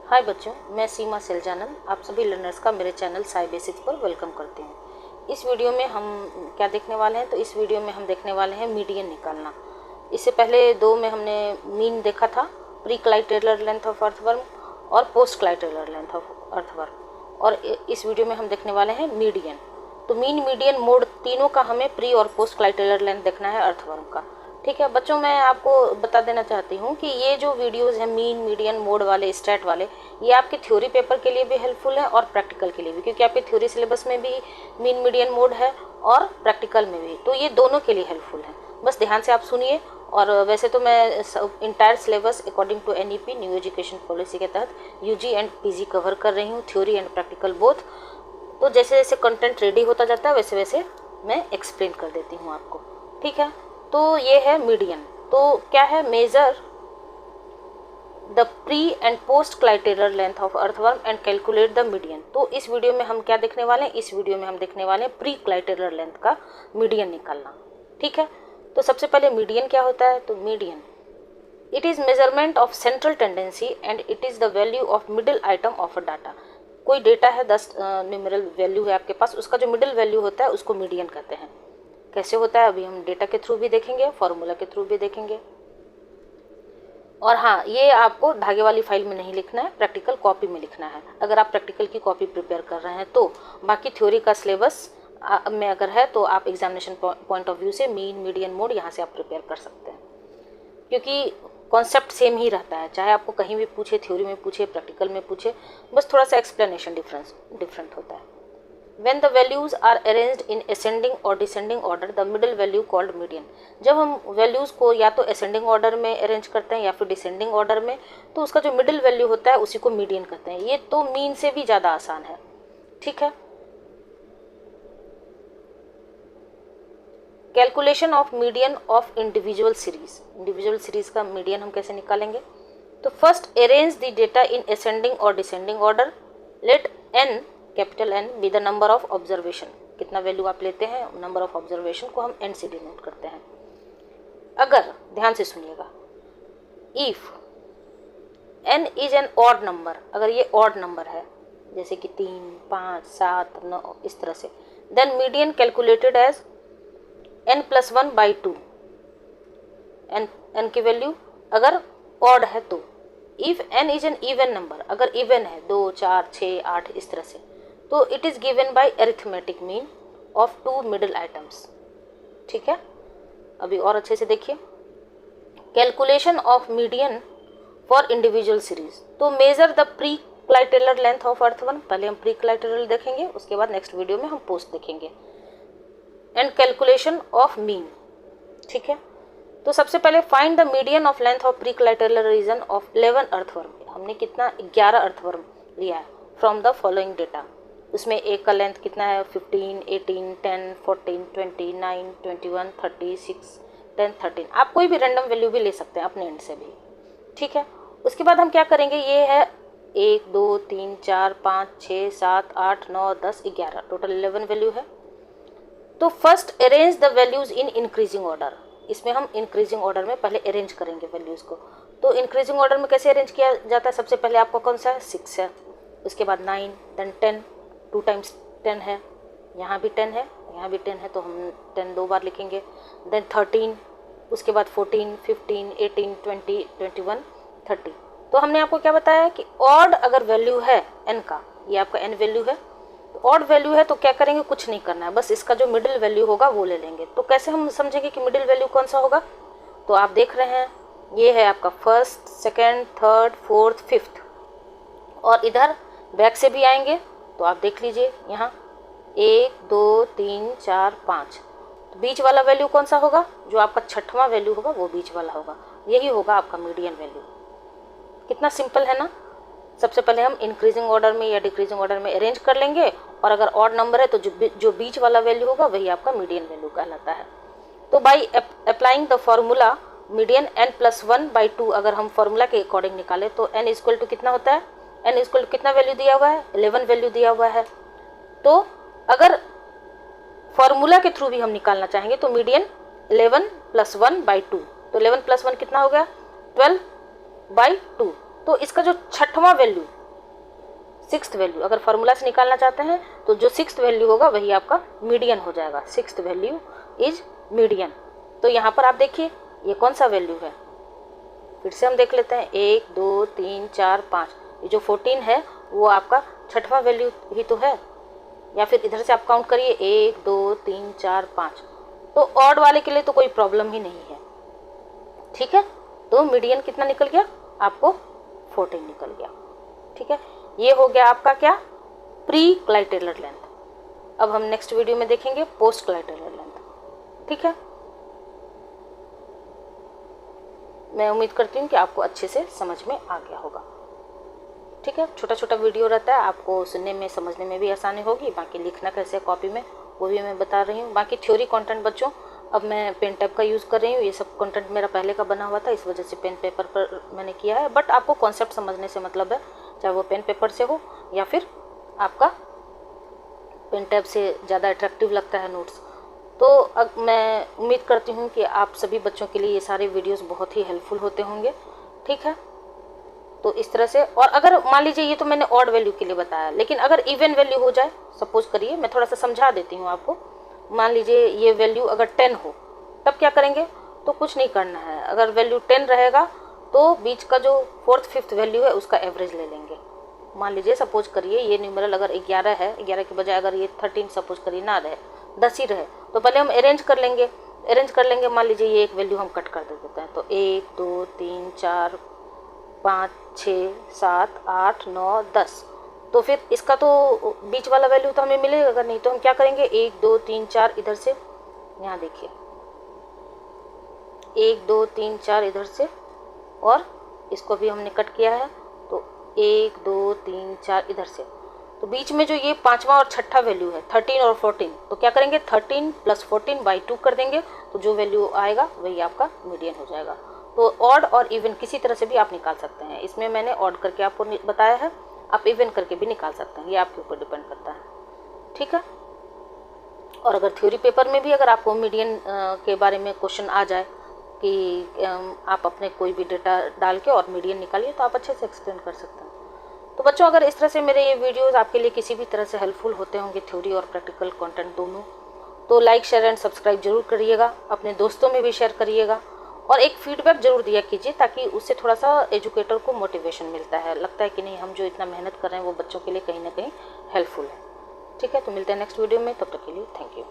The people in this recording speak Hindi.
हाय बच्चों, मैं सीमा सेलजानंद आप सभी लर्नर्स का मेरे चैनल साई बेसिक्स पर वेलकम करती हूँ। इस वीडियो में हम क्या देखने वाले हैं, तो इस वीडियो में हम देखने वाले हैं मीडियन निकालना। इससे पहले दो में हमने मीन देखा था, pre clitellar length of earthworm और post clitellar length of earthworm, और इस वीडियो में हम देखने वाले हैं मीडियन। तो मीन, मीडियन, मोड तीनों का हमें प्री और पोस्ट क्लाइटेलर लेंथ देखना है अर्थवर्म का। ठीक है बच्चों, मैं आपको बता देना चाहती हूँ कि ये जो वीडियोस हैं मीन, मीडियन, मोड वाले, स्टैट वाले, ये आपके थ्योरी पेपर के लिए भी हेल्पफुल है और प्रैक्टिकल के लिए भी, क्योंकि आपके थ्योरी सिलेबस में भी मीन, मीडियन, मोड है और प्रैक्टिकल में भी, तो ये दोनों के लिए हेल्पफुल है। बस ध्यान से आप सुनिए। और वैसे तो मैं entire syllabus according to NEP new education policy के तहत UG एंड PG कवर कर रही हूँ, थ्योरी एंड प्रैक्टिकल बोथ। तो जैसे जैसे कंटेंट रेडी होता जाता है वैसे वैसे मैं एक्सप्लेन कर देती हूँ आपको। ठीक है, तो ये है मीडियन। तो क्या है, major the pre and post clitellar length of earthworm and calculate the median. तो इस वीडियो में हम क्या देखने वाले हैं, इस वीडियो में हम देखने वाले हैं प्री क्लाइटेलर लेंथ का मीडियन निकालना। ठीक है, तो सबसे पहले मीडियन क्या होता है, तो median it is measurement of central tendency and it is the value of middle item of a data. कोई डेटा है, 10 न्यूमेरल वैल्यू है आपके पास, उसका जो मिडिल वैल्यू होता है उसको मीडियन कहते हैं। कैसे होता है अभी हम डेटा के थ्रू भी देखेंगे, फॉर्मूला के थ्रू भी देखेंगे। और हाँ, ये आपको धागे वाली फाइल में नहीं लिखना है, प्रैक्टिकल कॉपी में लिखना है, अगर आप प्रैक्टिकल की कॉपी प्रिपेयर कर रहे हैं तो। बाकी थ्योरी का सिलेबस में अगर है तो आप एग्जामिनेशन पॉइंट ऑफ व्यू से मीन, मीडियन, मोड यहाँ से आप प्रिपेयर कर सकते हैं, क्योंकि कॉन्सेप्ट सेम ही रहता है, चाहे आपको कहीं भी पूछे, थ्योरी में पूछे, प्रैक्टिकल में पूछे, बस थोड़ा सा एक्सप्लेनेशन डिफरेंट होता है। When the values are arranged in ascending or descending order, the middle value called median। जब हम वैल्यूज़ को या तो ascending order में अरेंज करते हैं या फिर descending order में, तो उसका जो मिडिल वैल्यू होता है उसी को मीडियन कहते हैं। ये तो मीन से भी ज़्यादा आसान है। ठीक है, calculation of median of individual series. Individual series का मीडियन हम कैसे निकालेंगे, तो first arrange the data in ascending और descending order। Let n, capital N, be the number of observation. कितना वैल्यू आप लेते हैं, नंबर ऑफ ऑब्जर्वेशन को हम n से डिनोट करते हैं। अगर, ध्यान से सुनिएगा, if n is N odd number, अगर ये ऑड नंबर है जैसे कि 3, 5, 7, 9 इस तरह से, then median calculated as n+1/2। n की वैल्यू अगर ऑड है तो। If n is an even number, अगर इवन है 2, 4, 6, 8 इस तरह से, तो it is given by arithmetic mean of 2 middle items. ठीक है, अभी और अच्छे से देखिए, calculation of median for individual series. तो measure the pre clitellar length of earthworm, पहले हम प्री क्लाइटेलर देखेंगे, उसके बाद नेक्स्ट वीडियो में हम पोस्ट देखेंगे, एंड कैलकुलेशन ऑफ मीन। ठीक है, तो सबसे पहले find the median of length of pre clitellar region of 11 earthworm. हमने कितना, 11 अर्थवर्म लिया है फ्रॉम द फॉलोइंग डेटा। उसमें एक का लेंथ कितना है, 15, 18, 10, 14, 20, 9, 21, 36, 10, 13। आप कोई भी रैंडम वैल्यू भी ले सकते हैं अपने एंड से भी। ठीक है, उसके बाद हम क्या करेंगे, ये है 1, 2, 3, 4, 5, 6, 7, 8, 9, 10, 11, टोटल 11 वैल्यू है। तो first arrange the values in increasing order. इसमें हम इंक्रीजिंग ऑर्डर में पहले अरेंज करेंगे वैल्यूज़ को। तो इंक्रीजिंग ऑर्डर में कैसे अरेंज किया जाता है, सबसे पहले आपका कौन सा है, 6 है, उसके बाद 9, देन 10, 2 टाइम्स 10 है, यहाँ भी 10 है, यहाँ भी 10 है, तो हम 10 2 बार लिखेंगे, देन 13, उसके बाद 14, 15, 18, 20, 21, 30। तो हमने आपको क्या बताया कि ऑड अगर वैल्यू है n का, ये आपका n वैल्यू है, तो ऑड वैल्यू है तो क्या करेंगे, कुछ नहीं करना है, बस इसका जो मिडिल वैल्यू होगा वो ले लेंगे। तो कैसे हम समझेंगे कि मिडिल वैल्यू कौन सा होगा, तो आप देख रहे हैं ये है आपका first, second, third, fourth, fifth, और इधर बैक से भी आएंगे तो आप देख लीजिए यहाँ 1, 2, 3, 4, 5। तो बीच वाला वैल्यू कौन सा होगा, जो आपका 6वां वैल्यू होगा वो बीच वाला होगा, यही होगा आपका मीडियन वैल्यू। कितना सिंपल है ना। सबसे पहले हम इंक्रीजिंग ऑर्डर में या डिक्रीजिंग ऑर्डर में अरेंज कर लेंगे, और अगर ऑड नंबर है तो जो बीच वाला वैल्यू होगा वही आपका मीडियन वैल्यू कहलाता है। तो by applying the formula median n+1/2, अगर हम फॉर्मूला के अकॉर्डिंग निकालें तो n इक्वल टू कितना होता है, n इक्वल टू कितना वैल्यू दिया हुआ है, 11 वैल्यू दिया हुआ है। तो अगर फॉर्मूला के थ्रू भी हम निकालना चाहेंगे तो मीडियन 11+1/2, तो 11+1 कितना हो गया, 12/2, तो इसका जो छठवां वैल्यू, सिक्स्थ वैल्यू, अगर फार्मूला से निकालना चाहते हैं तो जो सिक्स्थ वैल्यू होगा वही आपका मीडियन हो जाएगा। Sixth value is median. तो यहाँ पर आप देखिए ये कौन सा वैल्यू है, फिर से हम देख लेते हैं। 1 2 3 4 5, ये जो 14 है वो आपका छठवां वैल्यू ही तो है। या फिर इधर से आप काउंट करिए 1 2 3 4 5, तो ऑड वाले के लिए तो कोई प्रॉब्लम ही नहीं है, ठीक है। तो मीडियन कितना निकल गया आपको, 14 निकल गया, ठीक है। ये हो गया आपका क्या, प्री क्लाइटेलर लेंथ। अब हम नेक्स्ट वीडियो में देखेंगे पोस्ट क्लाइटेलर लेंथ, ठीक है। मैं उम्मीद करती हूँ कि आपको अच्छे से समझ में आ गया होगा, ठीक है। छोटा छोटा वीडियो रहता है, आपको सुनने में समझने में भी आसानी होगी। बाकी लिखना कैसे कॉपी में वो भी मैं बता रही हूँ। बाकी थ्योरी कंटेंट बच्चों अब मैं पेन टैब का यूज़ कर रही हूँ। ये सब कंटेंट मेरा पहले का बना हुआ था, इस वजह से पेन पेपर पर मैंने किया है। बट आपको कॉन्सेप्ट समझने से मतलब है, चाहे वो पेन पेपर से हो या फिर आपका पेन टैब से ज़्यादा अट्रैक्टिव लगता है नोट्स। तो अब मैं उम्मीद करती हूँ कि आप सभी बच्चों के लिए ये सारे वीडियोस बहुत ही हेल्पफुल होते होंगे, ठीक है। तो इस तरह से, और अगर मान लीजिए ये तो मैंने ऑड वैल्यू के लिए बताया, लेकिन अगर इवन वैल्यू हो जाए, सपोज करिए, मैं थोड़ा सा समझा देती हूँ आपको। मान लीजिए ये वैल्यू अगर 10 हो, तब क्या करेंगे, तो कुछ नहीं करना है। अगर वैल्यू 10 रहेगा तो बीच का जो फोर्थ फिफ्थ वैल्यू है उसका एवरेज ले लेंगे। मान लीजिए सपोज करिए ये न्यूमेरल अगर 11 है, 11 के बजाय अगर ये 13 सपोज करिए ना रहे, 10 ही रहे, तो पहले हम अरेंज कर लेंगे। मान लीजिए ये एक वैल्यू हम कट कर देते हैं, तो 1 2 3 4 5 6 7 8 9 10, तो फिर इसका तो बीच वाला वैल्यू तो हमें मिलेगा। अगर नहीं तो हम क्या करेंगे, 1 2 3 4 इधर से, यहाँ देखिए 1 2 3 4 इधर से, और इसको भी हमने कट किया है, तो 1 2 3 4 इधर से। तो बीच में जो ये पांचवा और छठा वैल्यू है 13 और 14, तो क्या करेंगे 13 + 14 / 2 कर देंगे, तो जो वैल्यू आएगा वही आपका मीडियन हो जाएगा। तो ऑड और इवन किसी तरह से भी आप निकाल सकते हैं। इसमें मैंने ऑड करके आपको बताया है, आप इवन करके भी निकाल सकते हैं, ये आपके ऊपर डिपेंड करता है, ठीक है। और अगर थ्योरी पेपर में भी अगर आपको मीडियन के बारे में क्वेश्चन आ जाए कि आप अपने कोई भी डेटा डाल के और मीडियन निकालिए, तो आप अच्छे से एक्सप्लेन कर सकते हैं। तो बच्चों अगर इस तरह से मेरे ये वीडियोस आपके लिए किसी भी तरह से हेल्पफुल होते होंगे, थ्योरी और प्रैक्टिकल कंटेंट दोनों, तो लाइक शेयर एंड सब्सक्राइब जरूर करिएगा, अपने दोस्तों में भी शेयर करिएगा, और एक फीडबैक जरूर दिया कीजिए, ताकि उससे थोड़ा सा एजुकेटर को मोटिवेशन मिलता है, लगता है कि नहीं हम जो इतना मेहनत कर रहे हैं वो बच्चों के लिए कहीं ना कहीं हेल्पफुल है, ठीक है। तो मिलते हैं नेक्स्ट वीडियो में, तब तक के लिए थैंक यू।